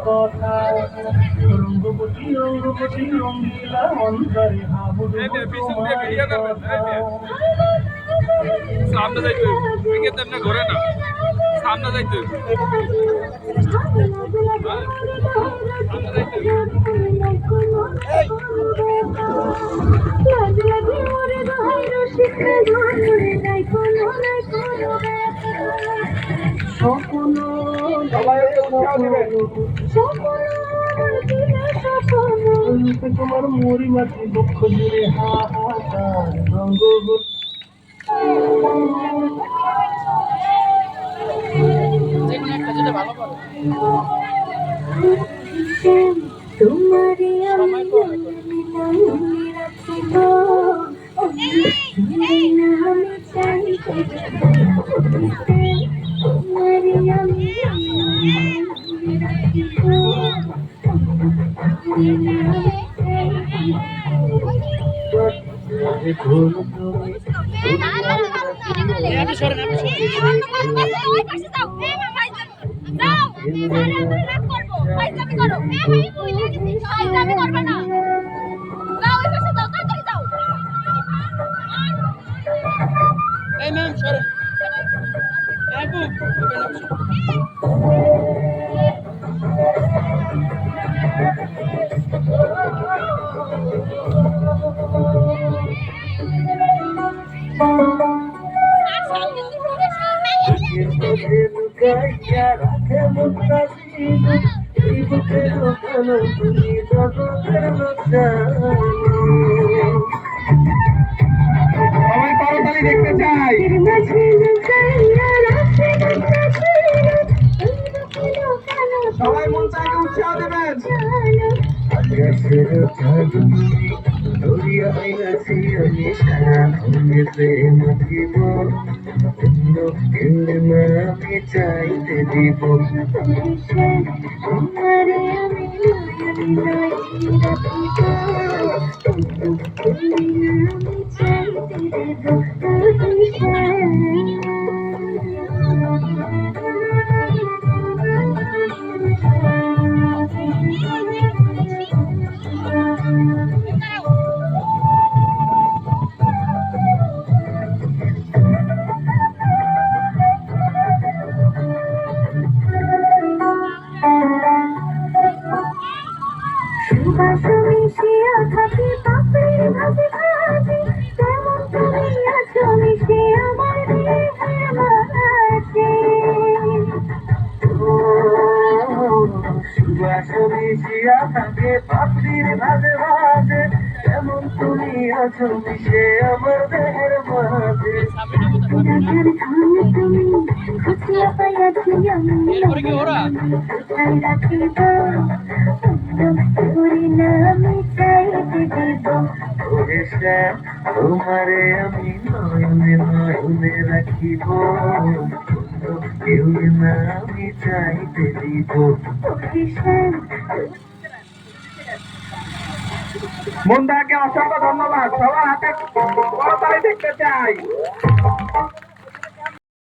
কথা রঙ্গপতি রঙ্গপতি রঙ্গিলা অন্তরে হাবুডুবু তোমার কথা সামনে যাইতে হইবে তেমনি ঘরে না সামনে যাইতে হইবে সামনে যাইতে তোমার মরি মাটি দুঃখ জুড়ে হাহাকার রঙ্গ তোমারে আমি চাইতে তোমারে আমি সবাই করতালি দেখতে চাই সবাই মন চাইকে উৎসাহ দেবেন চাইতে দিব সুবাস মিশিয়া থাকি পাপড়ি ভাজে ভাজে তেমন তুমি আছো মিশে আমার দেহের মাঝে সুবাস মিশিয়া থাকে পাপড়ির ভাজে ভাজে এমন তুমি আছো মিশে আমার দেহের মাঝে রাজার ধন তুমি খুশিয়া পাইয়াছি আমি কোথায় রাখিব করি না আমি চাইতে দিব তোমারে আমি নয়নে নয়নে রাখিব কেউ না আমি চাইতে দিব মন্দাকে অসংখ্য ধন্যবাদ সবার হাতে করতালি দেখতে চাই